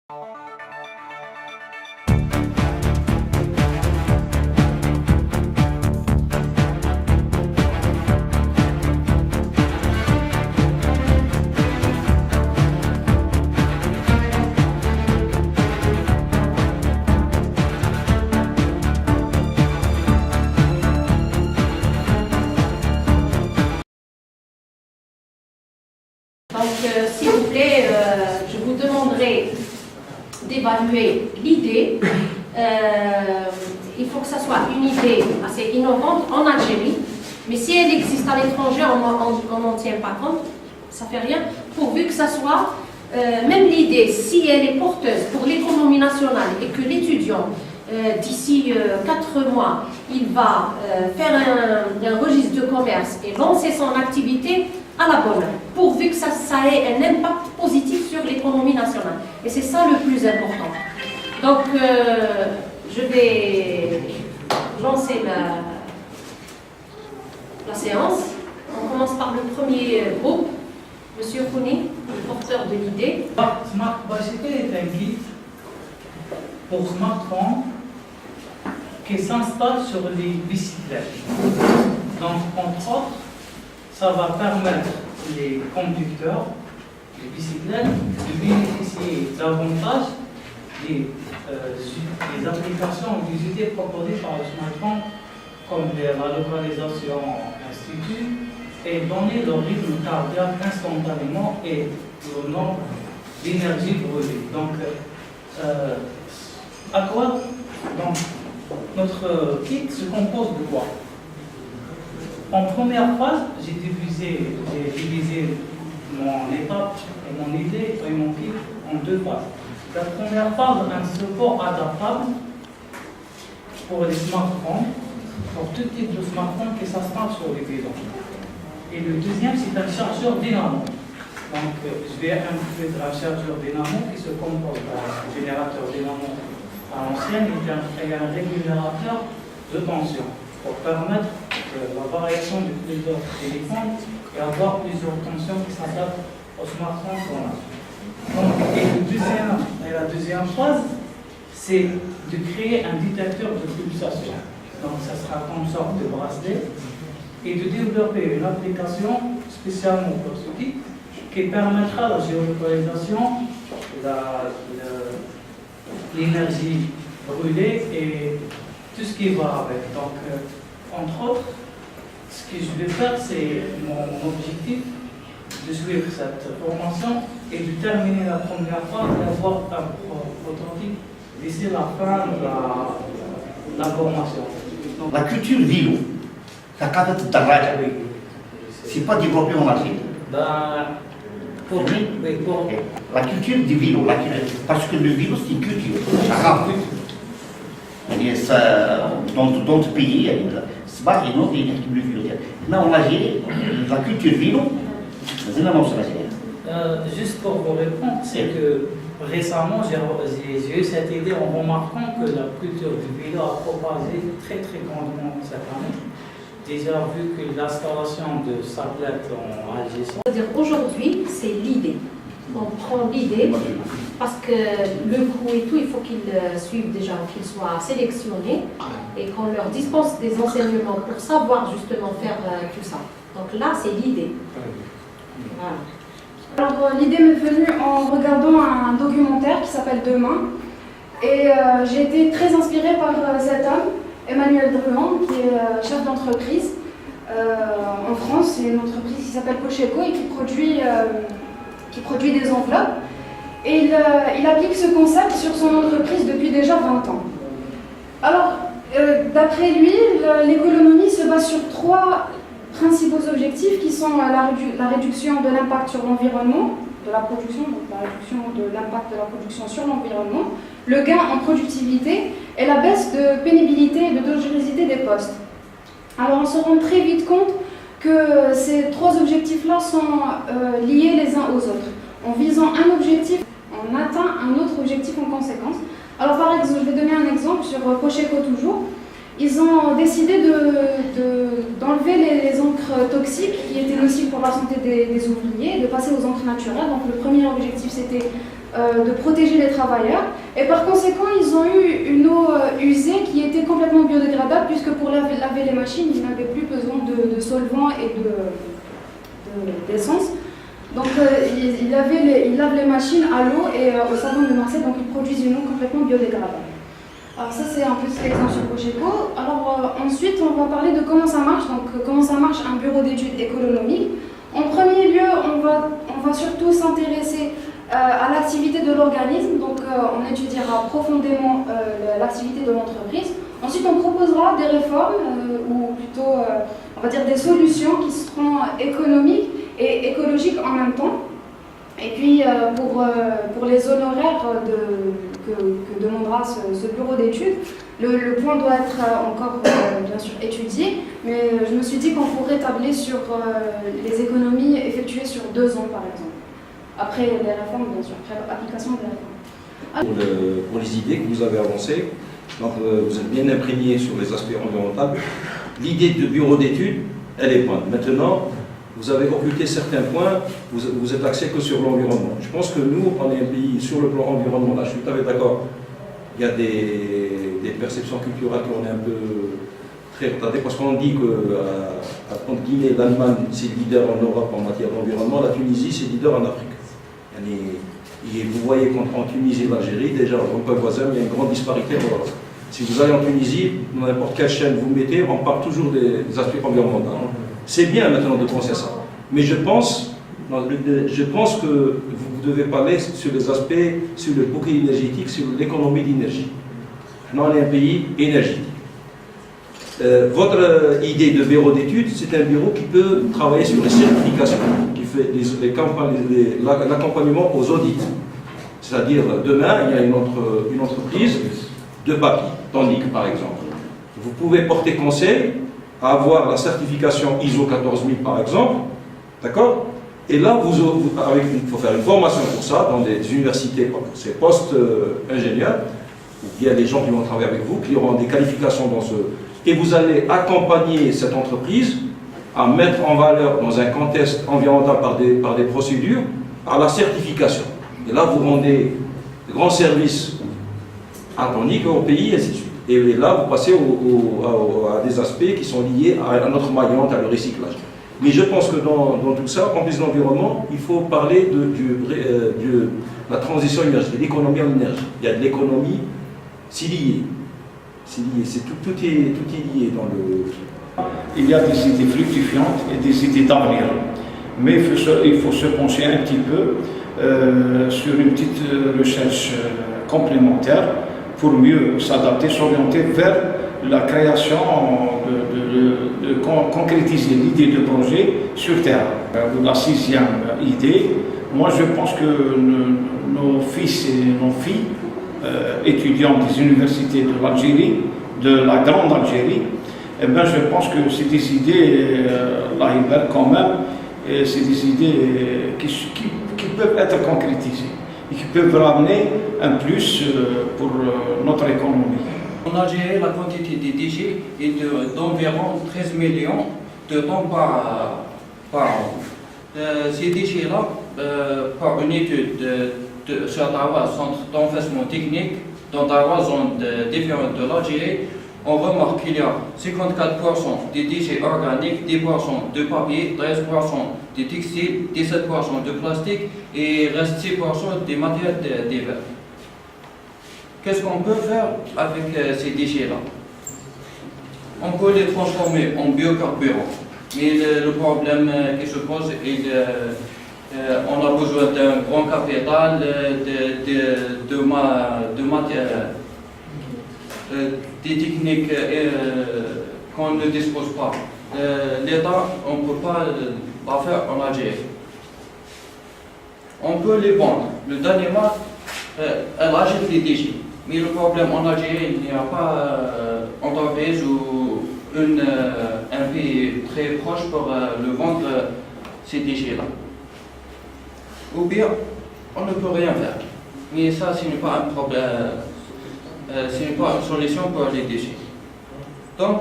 S'il vous plaît, je vous demanderai d'évaluer l'idée. Il faut que ça soit une idée assez innovante en Algérie, mais si elle existe à l'étranger, on n'en tient pas compte, ça ne fait rien, pourvu que ça soit, même l'idée, si elle est porteuse pour l'économie nationale et que l'étudiant, d'ici 4 mois, il va faire un registre de commerce et lancer son activité, à la bonne heure, pourvu que ça ait un impact positif sur l'économie nationale. Et c'est ça le plus important. Donc, je vais lancer la séance. On commence par le premier groupe. Monsieur Khouni, le porteur de l'idée. Smart Bicycle est un guide pour smartphone qui s'installe sur les bicyclettes. Donc, entre autres, ça va permettre les conducteurs de bicyclettes de bénéficier davantage des applications ou des idées proposées par le smartphone, comme la localisation institut, et donner leur rythme cardiaque instantanément et le nombre d'énergie brûlée. Donc, à quoi? Donc, notre kit se compose de quoi? En première phase, j'ai divisé mon étape et mon idée et mon kit en 2 phases. La première phase, un support adaptable pour les smartphones, pour tout type de smartphone qui s'installe sur les bidons. Et le deuxième, c'est un chargeur dynamo. Donc, je vais introduire un chargeur dynamo qui se compose d'un générateur dynamo à l'ancienne et un régulateur de tension pour permettre la variation de plusieurs téléphones et avoir plusieurs tensions qui s'adaptent au smartphone qu'on a. Donc, et la deuxième phase, c'est de créer un détecteur de pulsation. Donc, ça sera comme sorte de bracelet et de développer une application spécialement pour ce kit qui permettra la géolocalisation, l'énergie brûlée et tout ce qui va avec. Donc, entre autres, ce que je vais faire, c'est mon objectif de suivre cette formation et de terminer la première phase et avoir un prototype d'ici la fin de la formation. La culture vélo, c'est pas développé en Algérie. Pour lui, oui, pour... La culture du vélo, parce que le vélo c'est une culture arabe. Dans d'autres pays, c'est pas une autre culture. Là en Algérie, la culture vélo, c'est la même chose. Juste pour vous répondre, c'est que récemment j'ai eu cette idée en remarquant que la culture du vélo a propagé très grandement cette année. Déjà vu que l'installation de tablettes en Algérie. C'est-à-dire aujourd'hui, c'est l'idée. On prend l'idée parce que le coût et tout, il faut qu'ils suivent déjà, qu'ils soient sélectionnés et qu'on leur dispense des enseignements pour savoir justement faire tout ça. Donc là, c'est l'idée. Voilà. Alors l'idée m'est venue en regardant un documentaire qui s'appelle Demain et j'ai été très inspirée par cet homme, Emmanuel Druand, qui est chef d'entreprise en France. C'est une entreprise qui s'appelle Cocheco et qui produit des enveloppes. Et il applique ce concept sur son entreprise depuis déjà 20 ans. Alors, d'après lui, l'économie se base sur 3 principaux objectifs qui sont la réduction de l'impact sur l'environnement, de la production, donc la réduction de l'impact de la production sur l'environnement, le gain en productivité et la baisse de pénibilité et de dangerosité des postes. Alors on se rend très vite compte que ces 3 objectifs-là sont liés les uns aux autres. En visant un objectif, on atteint un autre objectif en conséquence. Alors par exemple, je vais donner un exemple sur Cocheco toujours. Ils ont décidé d'enlever les encres toxiques qui étaient nocives pour la santé des ouvriers et de passer aux encres naturelles. Donc le premier objectif c'était de protéger les travailleurs. Et par conséquent, ils ont eu une eau usée qui était complètement biodégradable, puisque pour laver les machines, ils n'avaient plus besoin de solvants et d'essence. Donc ils lavent les machines à l'eau et au savon de Marseille, donc ils produisent une eau complètement biodégradable. Alors ça c'est un petit exemple sur Cogeco. Alors ensuite on va parler de comment ça marche, donc comment ça marche un bureau d'études économiques. En premier lieu, on va surtout s'intéresser à l'activité de l'organisme, donc on étudiera profondément l'activité de l'entreprise. Ensuite on proposera des réformes, ou plutôt on va dire des solutions qui seront économiques et écologiques en même temps. Et puis pour les honoraires que demandera ce bureau d'études, le point doit être encore bien sûr étudié, mais je me suis dit qu'on pourrait tabler sur les économies effectuées sur 2 ans par exemple. Après les réformes, bien sûr, après l'application des réformes. Pour les idées que vous avez avancées, donc vous êtes bien imprégné sur les aspects environnementaux. L'idée de bureau d'études, elle est bonne. Maintenant, vous avez occulté certains points, vous êtes axé que sur l'environnement. Je pense que nous, on est un pays sur le plan environnemental, je suis tout à fait d'accord. Il y a des perceptions culturelles qu'on est un peu très retardées, parce qu'on dit que entre guillemets, l'Allemagne, c'est leader en Europe en matière d'environnement, la Tunisie, c'est leader en Afrique. Et vous voyez qu'en Tunisie et l'Algérie, déjà, en point voisin, il y a une grande disparité. Si vous allez en Tunisie, dans n'importe quelle chaîne vous mettez, on parle toujours des aspects environnementaux. C'est bien maintenant de penser à ça. Mais je pense que vous devez parler sur les aspects, sur le bouquet énergétique, sur l'économie d'énergie. Maintenant, on est un pays énergétique. Votre idée de bureau d'études, c'est un bureau qui peut travailler sur les certifications, qui fait l'accompagnement aux audits. C'est-à-dire, demain, il y a une entreprise de papier, Tandic par exemple. Vous pouvez porter conseil à avoir la certification ISO 14000 par exemple, d'accord? Et là, il faut faire une formation pour ça dans des universités, c'est post-ingénieurs, ou il y a des gens qui vont travailler avec vous, qui auront des qualifications dans ce... Et vous allez accompagner cette entreprise à mettre en valeur dans un contexte environnemental par des procédures, par la certification. Et là, vous rendez de grands services à Tandic, au pays, et ainsi de suite. Et là, vous passez à des aspects qui sont liés à notre maillante, à le recyclage. Mais je pense que dans tout ça, en plus de l'environnement, il faut parler de la transition énergétique, de l'économie en énergie. Il y a de l'économie, c'est lié. Tout est lié dans le... Il y a des idées fructifiantes et des idées d'avenir. Mais il faut se pencher un petit peu sur une petite recherche complémentaire pour mieux s'adapter, s'orienter vers la création de concrétiser l'idée de projet sur terrain. La 6e idée, moi je pense que nos fils et nos filles, étudiants des universités de l'Algérie, de la Grande Algérie, eh bien, je pense que c'est des idées, là, quand même, c'est des idées qui peuvent être concrétisées et qui peuvent ramener un plus pour notre économie. En Algérie, la quantité des déchets est d'environ 13 millions de tonnes par an. Ces déchets-là, par une étude sur Dawa, centre d'enfouissement technique, dans Dawa, zone différente de l'Algérie, on remarque qu'il y a 54% des déchets organiques, 10% de papier, 13% des textiles, 17% de plastique et reste 6% des matériels divers. Qu'est-ce qu'on peut faire avec ces déchets-là? On peut les transformer en biocarburants. Mais le problème qui se pose est on a besoin d'un grand capital, de matières, des techniques qu'on ne dispose pas. L'État, on ne peut pas la faire en Algérie. On peut les vendre. Le Danemark, elle achète les déchets. Mais le problème en Algérie, il n'y a pas entreprise ou un pays très proche pour le vendre ces déchets-là. Ou bien, on ne peut rien faire. Mais ça, ce n'est pas un problème, ce n'est pas une solution pour les déchets. Donc,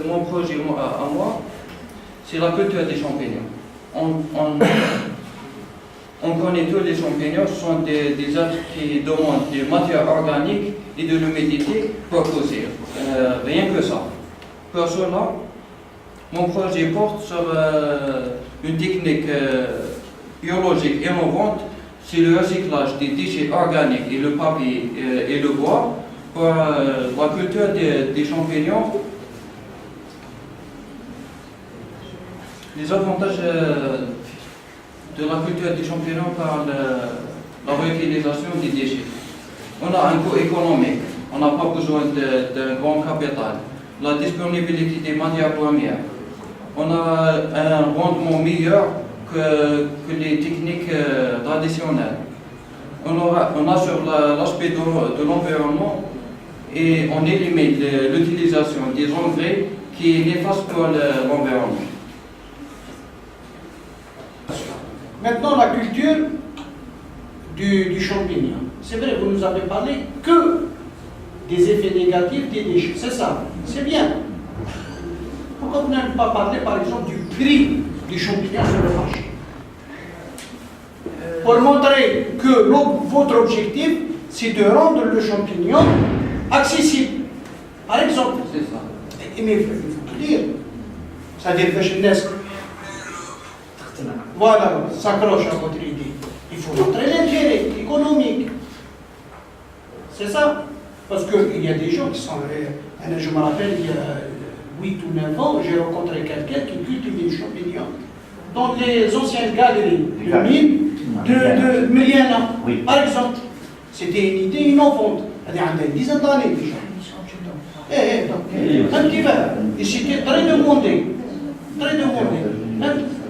mon projet à moi, c'est la culture des champignons. On connaît tous les champignons, ce sont des êtres qui demandent des matières organiques et de l'humidité pour pousser. Rien que ça. Pour cela, mon projet porte sur une technique biologique innovante, c'est le recyclage des déchets organiques et le papier et le bois pour la culture des champignons. Les avantages de la culture des champignons par la réutilisation des déchets. On a un coût économique, on n'a pas besoin d'un grand capital. La disponibilité des matières premières. On a un rendement meilleur que les techniques traditionnelles. On assure l'aspect de l'environnement et on élimine l'utilisation des engrais qui est néfaste pour l'environnement. Maintenant, la culture du champignon. C'est vrai, vous nous avez parlé que des effets négatifs des déchets. C'est ça, c'est bien. Pourquoi vous n'avez pas parlé, par exemple, du prix du champignon sur le marché? Pour montrer que votre objectif, c'est de rendre le champignon accessible. Par exemple, C'est ça. mais il faut dire, c'est-à-dire que je laisse. Voilà, s'accroche à votre idée. Il faut montrer l'intérêt économique. C'est ça. Parce qu'il y a des gens qui sont... je me rappelle, il y a 8 ou 9 ans, j'ai rencontré quelqu'un qui cultivait des champignons dans les anciennes galeries de mines de Miliana. Oui. Par exemple, c'était une idée innovante. Il y a une dizaine d'années déjà. Un petit peu. Et c'était très demandé. Très demandé.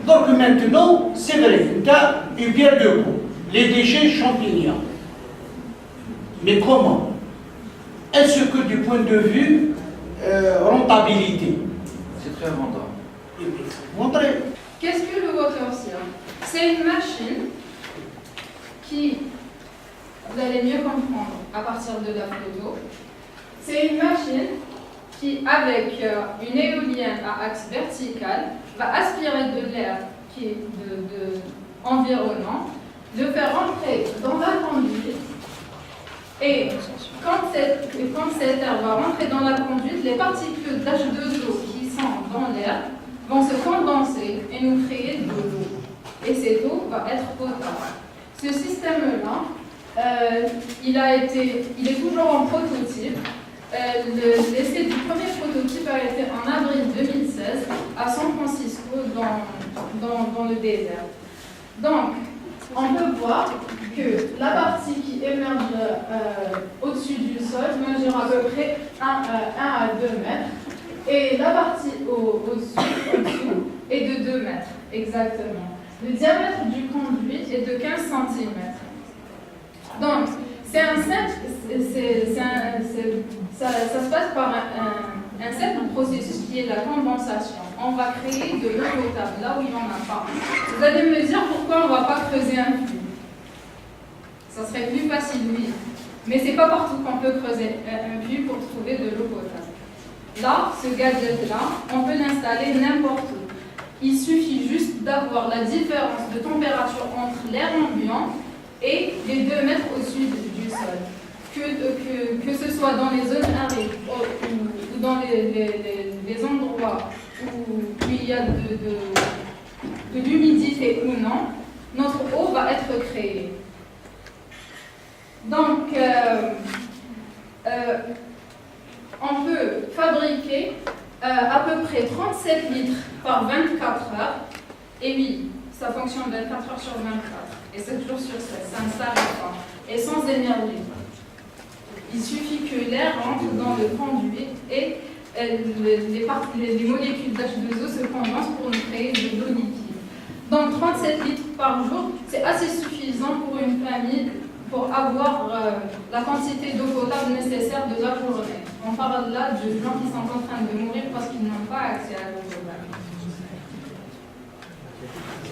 Donc maintenant, c'est vrai, tu as une pierre de coups. Les déchets champignons. Mais comment? Est-ce que du point de vue rentabilité? C'est très rentable. Montrez. Qu'est-ce que le water sear? C'est une machine qui, vous allez mieux comprendre à partir de la photo, c'est une machine qui, avec une éolienne à axe vertical, va aspirer de l'air qui est environnant, le faire rentrer dans la conduite. Et quand cet air va rentrer dans la conduite, les particules d'H2O qui sont dans l'air vont se condenser et nous créer de l'eau. Et cette eau va être potable. Ce système-là, il est toujours en prototype. L'essai du premier prototype a été en avril 2016 à San Francisco dans le désert. Donc, on peut voir que la partie qui émerge au-dessus du sol mesure à peu près 1 à 2 mètres et la partie au-dessous est de 2 mètres exactement. Le diamètre du conduit est de 15 cm. Donc, ça se passe par un simple processus qui est la condensation. On va créer de l'eau potable là où il n'y en a pas. Vous allez me dire pourquoi on ne va pas creuser un puits. Ça serait plus facile, oui. Mais ce n'est pas partout qu'on peut creuser un puits pour trouver de l'eau potable. Là, ce gadget-là, on peut l'installer n'importe où. Il suffit juste d'avoir la différence de température entre l'air ambiant et les 2 mètres au-dessus du sol. Que ce soit dans les zones arides ou dans les endroits où il y a de l'humidité ou non, notre eau va être créée. Donc, on peut fabriquer à peu près 37 litres par 24 heures. Et oui, ça fonctionne 24 heures sur 24 et 7 jours sur 7, ça ne s'arrête pas. Et sans énergie. Il suffit que l'air rentre dans le conduit et les molécules d'H2O se condensent pour nous créer de l'eau liquide. Donc 37 litres par jour, c'est assez suffisant pour une famille pour avoir la quantité d'eau potable nécessaire de la journée. On parle là de gens qui sont en train de mourir parce qu'ils n'ont pas accès à l'eau potable.